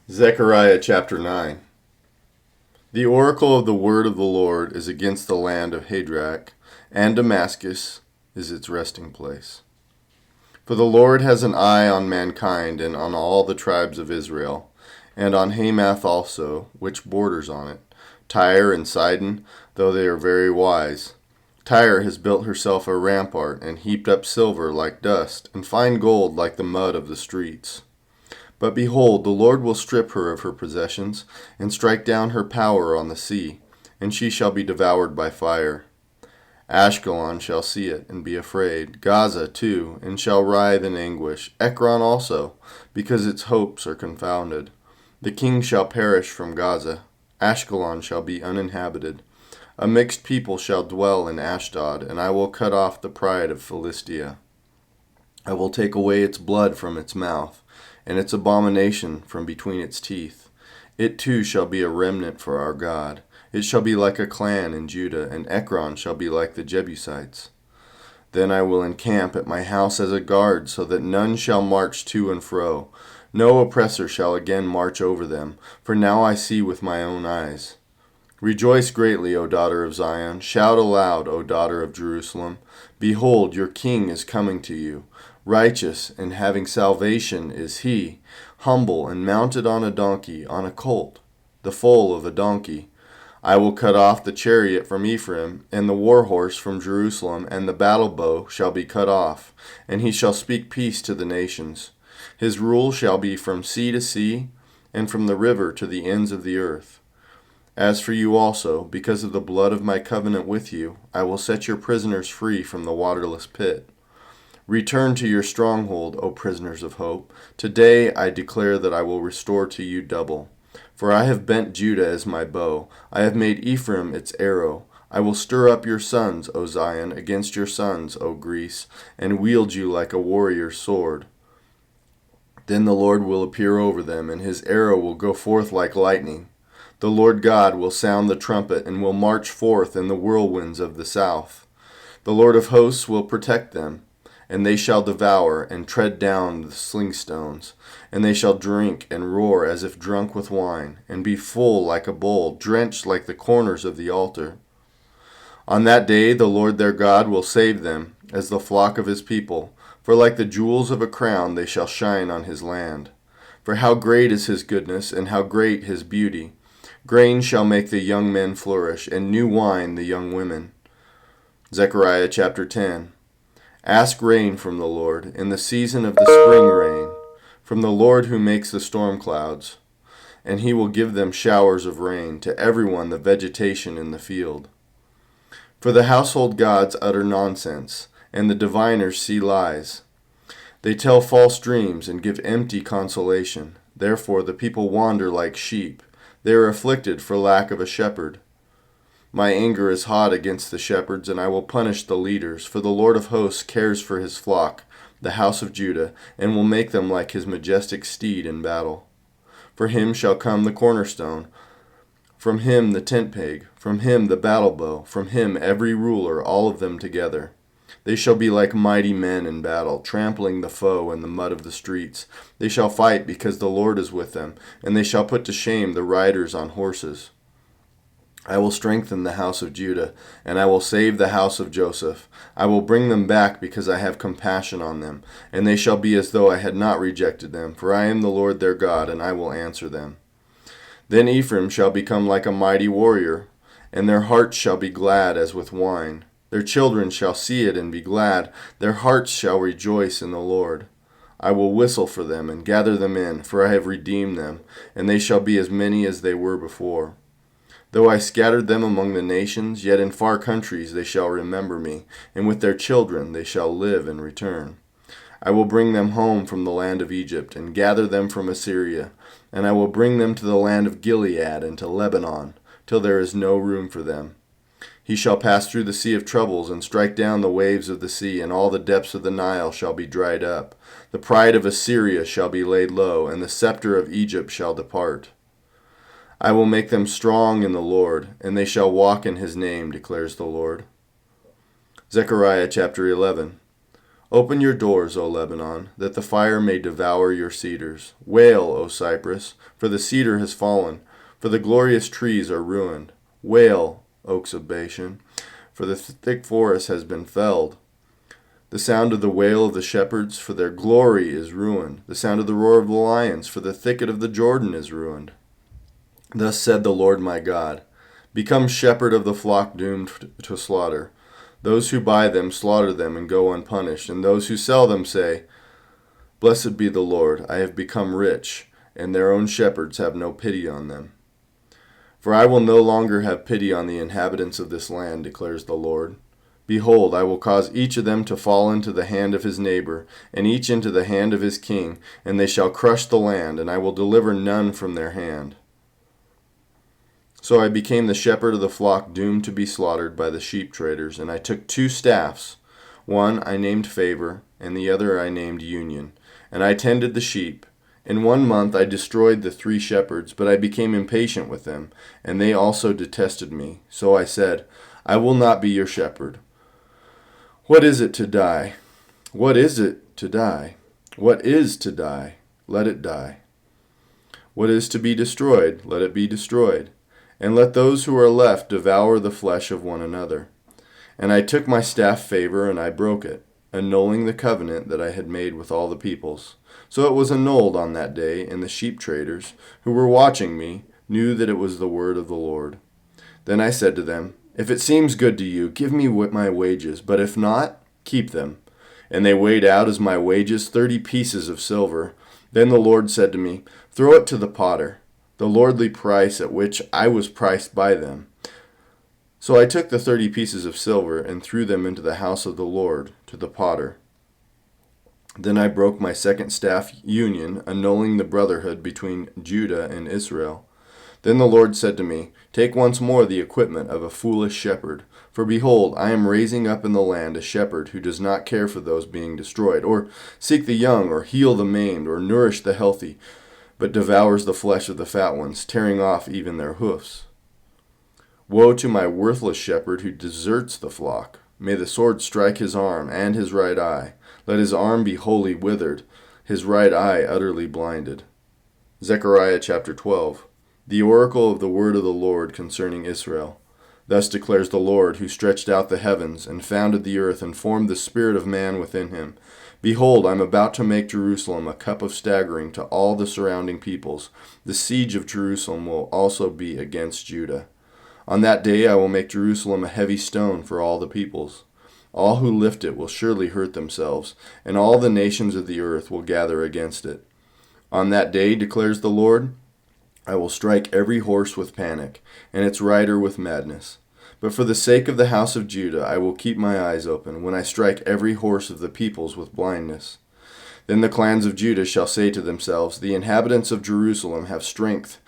Zechariah chapter 9. The oracle of the word of the Lord is against the land of Hadrach, and Damascus is its resting place. For the Lord has an eye on mankind and on all the tribes of Israel, and on Hamath also, which borders on it, Tyre and Sidon, though they are very wise. Tyre has built herself a rampart, and heaped up silver like dust, and fine gold like the mud of the streets. But behold, the Lord will strip her of her possessions, and strike down her power on the sea, and she shall be devoured by fire. Ashkelon shall see it, and be afraid, Gaza too, and shall writhe in anguish, Ekron also, because its hopes are confounded. The king shall perish from Gaza, Ashkelon shall be uninhabited. A mixed people shall dwell in Ashdod, and I will cut off the pride of Philistia. I will take away its blood from its mouth, and its abomination from between its teeth. It too shall be a remnant for our God. It shall be like a clan in Judah, and Ekron shall be like the Jebusites. Then I will encamp at my house as a guard, so that none shall march to and fro. No oppressor shall again march over them, for now I see with my own eyes. Rejoice greatly, O daughter of Zion. Shout aloud, O daughter of Jerusalem. Behold, your king is coming to you. Righteous and having salvation is he, humble and mounted on a donkey, on a colt, the foal of a donkey. I will cut off the chariot from Ephraim, and the war horse from Jerusalem, and the battle bow shall be cut off, and he shall speak peace to the nations. His rule shall be from sea to sea, and from the river to the ends of the earth. As for you also, because of the blood of my covenant with you, I will set your prisoners free from the waterless pit. Return to your stronghold, O prisoners of hope. Today I declare that I will restore to you double. For I have bent Judah as my bow. I have made Ephraim its arrow. I will stir up your sons, O Zion, against your sons, O Greece, and wield you like a warrior's sword. Then the Lord will appear over them, and his arrow will go forth like lightning. The Lord God will sound the trumpet, and will march forth in the whirlwinds of the south. The Lord of hosts will protect them. And they shall devour and tread down the slingstones, and they shall drink and roar as if drunk with wine, and be full like a bowl, drenched like the corners of the altar. On that day the Lord their God will save them, as the flock of his people, for like the jewels of a crown they shall shine on his land. For how great is his goodness, and how great his beauty! Grain shall make the young men flourish, and new wine the young women. Zechariah chapter 10. Ask rain from the Lord, in the season of the spring rain, from the Lord who makes the storm clouds, and he will give them showers of rain, to everyone the vegetation in the field. For the household gods utter nonsense, and the diviners see lies. They tell false dreams and give empty consolation. Therefore the people wander like sheep. They are afflicted for lack of a shepherd. My anger is hot against the shepherds, and I will punish the leaders, for the Lord of hosts cares for his flock, the house of Judah, and will make them like his majestic steed in battle. For him shall come the cornerstone, from him the tent peg, from him the battle bow, from him every ruler, all of them together. They shall be like mighty men in battle, trampling the foe in the mud of the streets. They shall fight because the Lord is with them, and they shall put to shame the riders on horses. I will strengthen the house of Judah, and I will save the house of Joseph. I will bring them back because I have compassion on them, and they shall be as though I had not rejected them, for I am the Lord their God, and I will answer them. Then Ephraim shall become like a mighty warrior, and their hearts shall be glad as with wine. Their children shall see it and be glad. Their hearts shall rejoice in the Lord. I will whistle for them and gather them in, for I have redeemed them, and they shall be as many as they were before. Though I scattered them among the nations, yet in far countries they shall remember me, and with their children they shall live and return. I will bring them home from the land of Egypt, and gather them from Assyria, and I will bring them to the land of Gilead and to Lebanon, till there is no room for them. He shall pass through the sea of troubles, and strike down the waves of the sea, and all the depths of the Nile shall be dried up. The pride of Assyria shall be laid low, and the scepter of Egypt shall depart. I will make them strong in the Lord, and they shall walk in his name, declares the Lord. Zechariah chapter 11. Open your doors, O Lebanon, that the fire may devour your cedars. Wail, O Cypress, for the cedar has fallen, for the glorious trees are ruined. Wail, oaks of Bashan, for the thick forest has been felled. The sound of the wail of the shepherds, for their glory is ruined. The sound of the roar of the lions, for the thicket of the Jordan is ruined. Thus said the Lord my God, become shepherd of the flock doomed to slaughter. Those who buy them slaughter them and go unpunished, and those who sell them say, Blessed be the Lord, I have become rich, and their own shepherds have no pity on them. For I will no longer have pity on the inhabitants of this land, declares the Lord. Behold, I will cause each of them to fall into the hand of his neighbor, and each into the hand of his king, and they shall crush the land, and I will deliver none from their hand. So I became the shepherd of the flock doomed to be slaughtered by the sheep traders, and I took 2 staffs. One I named Favor, and the other I named Union, and I tended the sheep. In 1 month I destroyed the 3 shepherds, but I became impatient with them, and they also detested me. So I said, I will not be your shepherd. What is it to die? What is it to die? What is to die? Let it die. What is to be destroyed? Let it be destroyed. And let those who are left devour the flesh of one another. And I took my staff Favor, and I broke it, annulling the covenant that I had made with all the peoples. So it was annulled on that day, and the sheep traders, who were watching me, knew that it was the word of the Lord. Then I said to them, If it seems good to you, give me my wages, but if not, keep them. And they weighed out as my wages 30 pieces of silver. Then the Lord said to me, Throw it to the potter, the lordly price at which I was priced by them. So I took the 30 pieces of silver and threw them into the house of the Lord, to the potter. Then I broke my second staff Union, annulling the brotherhood between Judah and Israel. Then the Lord said to me, Take once more the equipment of a foolish shepherd. For behold, I am raising up in the land a shepherd who does not care for those being destroyed, or seek the young, or heal the maimed, or nourish the healthy, but devours the flesh of the fat ones, tearing off even their hoofs. Woe to my worthless shepherd who deserts the flock. May the sword strike his arm and his right eye. Let his arm be wholly withered, his right eye utterly blinded. Zechariah chapter 12. The oracle of the word of the Lord concerning Israel. Thus declares the Lord, who stretched out the heavens, and founded the earth, and formed the spirit of man within him. Behold, I am about to make Jerusalem a cup of staggering to all the surrounding peoples. The siege of Jerusalem will also be against Judah. On that day I will make Jerusalem a heavy stone for all the peoples. All who lift it will surely hurt themselves, and all the nations of the earth will gather against it. On that day, declares the Lord, I will strike every horse with panic, and its rider with madness. But for the sake of the house of Judah, I will keep my eyes open when I strike every horse of the peoples with blindness. Then the clans of Judah shall say to themselves, The inhabitants of Jerusalem have strength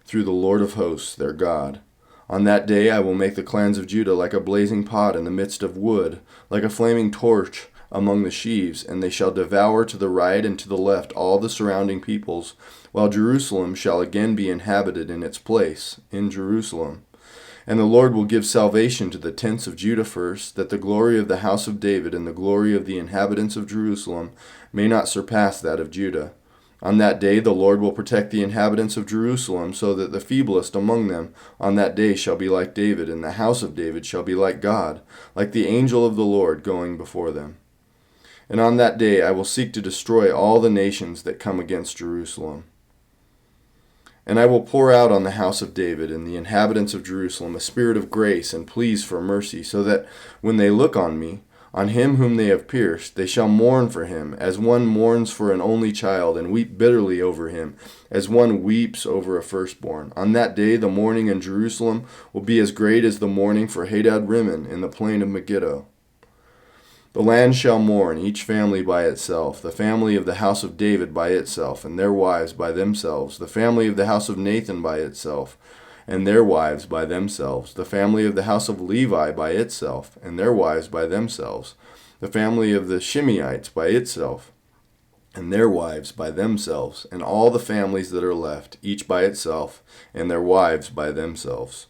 through the Lord of hosts, their God. On that day I will make the clans of Judah like a blazing pot in the midst of wood, like a flaming torch among the sheaves, and they shall devour to the right and to the left all the surrounding peoples, while Jerusalem shall again be inhabited in its place, in Jerusalem. And the Lord will give salvation to the tents of Judah first, that the glory of the house of David and the glory of the inhabitants of Jerusalem may not surpass that of Judah. On that day the Lord will protect the inhabitants of Jerusalem, so that the feeblest among them on that day shall be like David, and the house of David shall be like God, like the angel of the Lord going before them. And on that day I will seek to destroy all the nations that come against Jerusalem. And I will pour out on the house of David and the inhabitants of Jerusalem a spirit of grace and pleas for mercy, so that when they look on me, on him whom they have pierced, they shall mourn for him, as one mourns for an only child, and weep bitterly over him, as one weeps over a firstborn. On that day the mourning in Jerusalem will be as great as the mourning for Hadad-rimmon in the plain of Megiddo. The land shall mourn, each family by itself, the family of the house of David by itself, and their wives by themselves, the family of the house of Nathan by itself, and their wives by themselves, the family of the house of Levi by itself, and their wives by themselves, the family of the Shimeites by itself, and their wives by themselves, and all the families that are left, each by itself, and their wives by themselves.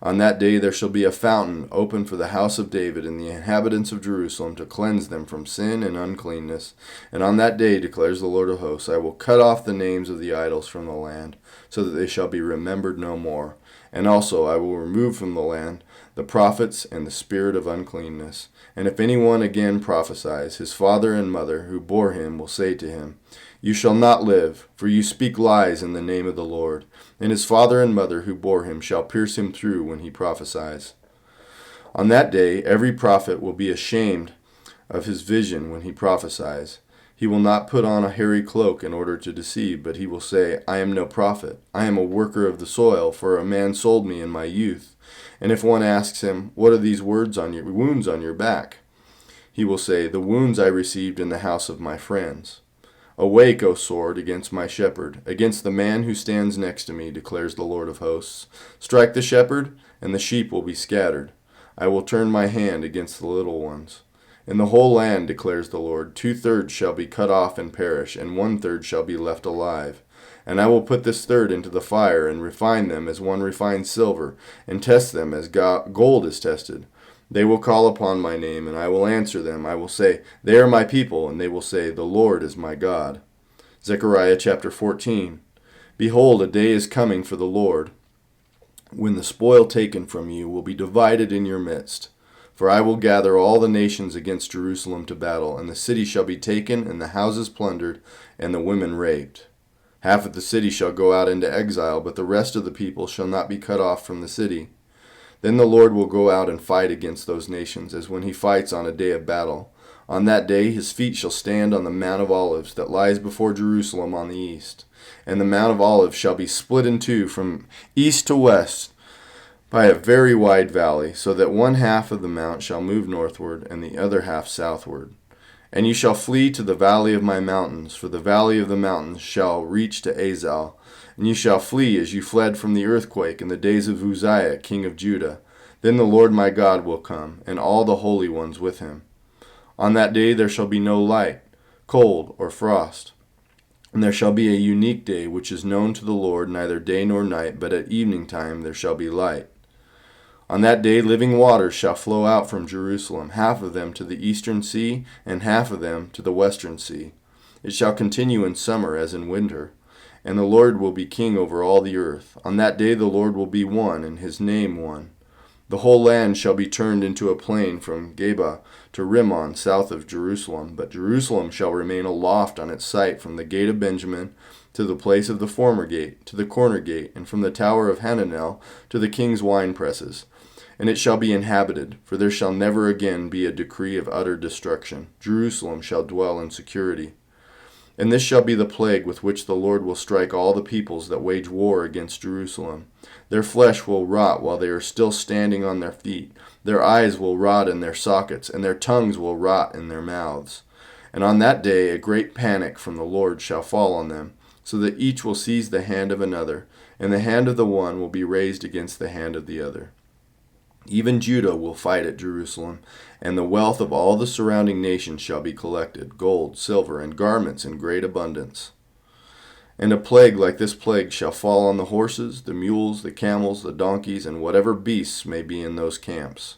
On that day there shall be a fountain open for the house of David and the inhabitants of Jerusalem to cleanse them from sin and uncleanness. And on that day, declares the Lord of hosts, I will cut off the names of the idols from the land, so that they shall be remembered no more. And also I will remove from the land the prophets and the spirit of uncleanness. And if anyone again prophesies, his father and mother who bore him will say to him, You shall not live, for you speak lies in the name of the Lord. And his father and mother who bore him shall pierce him through when he prophesies. On that day every prophet will be ashamed of his vision when he prophesies. He will not put on a hairy cloak in order to deceive, but he will say, I am no prophet. I am a worker of the soil, for a man sold me in my youth. And if one asks him, What are these wounds on your back? He will say, The wounds I received in the house of my friends. Awake, O sword, against my shepherd, against the man who stands next to me, declares the Lord of hosts. Strike the shepherd, and the sheep will be scattered. I will turn my hand against the little ones. In the whole land, declares the Lord, 2/3 shall be cut off and perish, and 1/3 shall be left alive. And I will put this third into the fire, and refine them as one refines silver, and test them as gold is tested. They will call upon my name, and I will answer them. I will say, They are my people, and they will say, The Lord is my God. Zechariah chapter 14. Behold, a day is coming for the Lord, when the spoil taken from you will be divided in your midst. For I will gather all the nations against Jerusalem to battle, and the city shall be taken, and the houses plundered, and the women raped. Half of the city shall go out into exile, but the rest of the people shall not be cut off from the city. Then the Lord will go out and fight against those nations, as when he fights on a day of battle. On that day his feet shall stand on the Mount of Olives that lies before Jerusalem on the east. And the Mount of Olives shall be split in two from east to west by a very wide valley, so that one half of the mount shall move northward, and the other half southward. And you shall flee to the valley of my mountains, for the valley of the mountains shall reach to Azal. And you shall flee as you fled from the earthquake in the days of Uzziah, king of Judah. Then the Lord my God will come, and all the holy ones with him. On that day there shall be no light, cold, or frost. And there shall be a unique day which is known to the Lord, neither day nor night, but at evening time there shall be light. On that day living waters shall flow out from Jerusalem, half of them to the eastern sea, and half of them to the western sea. It shall continue in summer as in winter. And the Lord will be king over all the earth. On that day the Lord will be one, and his name one. The whole land shall be turned into a plain from Geba to Rimmon, south of Jerusalem. But Jerusalem shall remain aloft on its site from the gate of Benjamin to the place of the former gate, to the corner gate, and from the tower of Hananel to the king's wine presses. And it shall be inhabited, for there shall never again be a decree of utter destruction. Jerusalem shall dwell in security. And this shall be the plague with which the Lord will strike all the peoples that wage war against Jerusalem. Their flesh will rot while they are still standing on their feet. Their eyes will rot in their sockets, and their tongues will rot in their mouths. And on that day a great panic from the Lord shall fall on them, so that each will seize the hand of another, and the hand of the one will be raised against the hand of the other. Even Judah will fight at Jerusalem, and the wealth of all the surrounding nations shall be collected, gold, silver, and garments in great abundance. And a plague like this plague shall fall on the horses, the mules, the camels, the donkeys, and whatever beasts may be in those camps.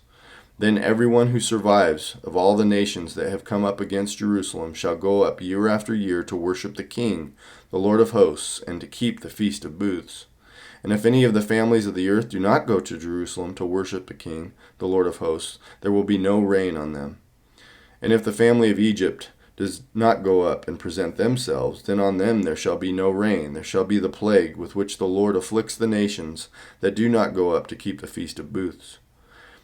Then everyone who survives of all the nations that have come up against Jerusalem shall go up year after year to worship the King, the Lord of hosts, and to keep the Feast of Booths. And if any of the families of the earth do not go to Jerusalem to worship the King, the Lord of hosts, there will be no rain on them. And if the family of Egypt does not go up and present themselves, then on them there shall be no rain. There shall be the plague with which the Lord afflicts the nations that do not go up to keep the Feast of Booths.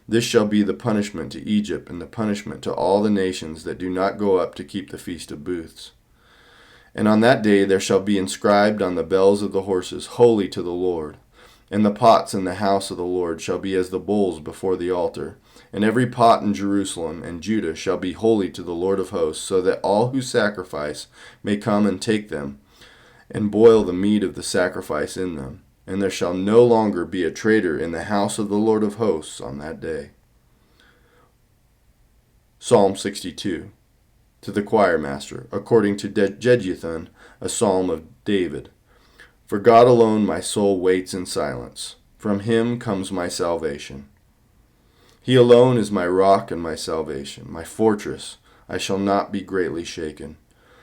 This shall be the punishment to Egypt, and the punishment to all the nations that do not go up to keep the Feast of Booths. And on that day there shall be inscribed on the bells of the horses, Holy to the Lord. And the pots in the house of the Lord shall be as the bowls before the altar. And every pot in Jerusalem and Judah shall be holy to the Lord of hosts, so that all who sacrifice may come and take them, and boil the meat of the sacrifice in them. And there shall no longer be a traitor in the house of the Lord of hosts on that day. Psalm 62. To the choir master, according to Jeduthun, a psalm of David. For God alone my soul waits in silence. From him comes my salvation. He alone is my rock and my salvation, my fortress. I shall not be greatly shaken.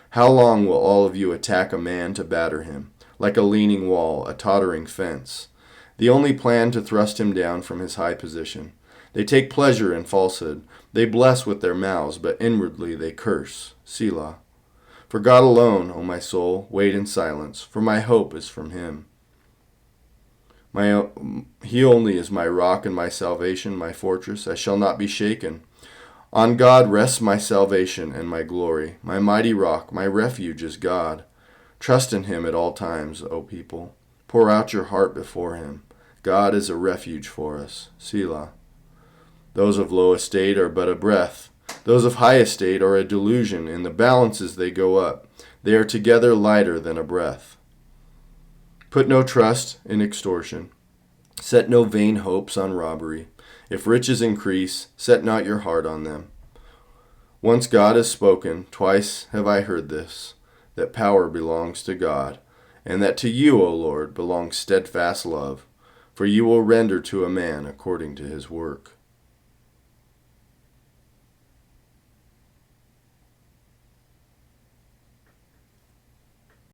How long will all of you attack a man to batter him, like a leaning wall, a tottering fence? The only plan to thrust him down from his high position. They take pleasure in falsehood. They bless with their mouths, but inwardly they curse. Selah. For God alone, O my soul, wait in silence, for my hope is from him. He only is my rock and my salvation, my fortress. I shall not be shaken. On God rests my salvation and my glory. My mighty rock, my refuge is God. Trust in him at all times, O people. Pour out your heart before him. God is a refuge for us. Selah. Those of low estate are but a breath. Those of high estate are a delusion. In the balances they go up. They are together lighter than a breath. Put no trust in extortion. Set no vain hopes on robbery. If riches increase, set not your heart on them. Once God has spoken, twice have I heard this, that power belongs to God, and that to you, O Lord, belongs steadfast love, for you will render to a man according to his work.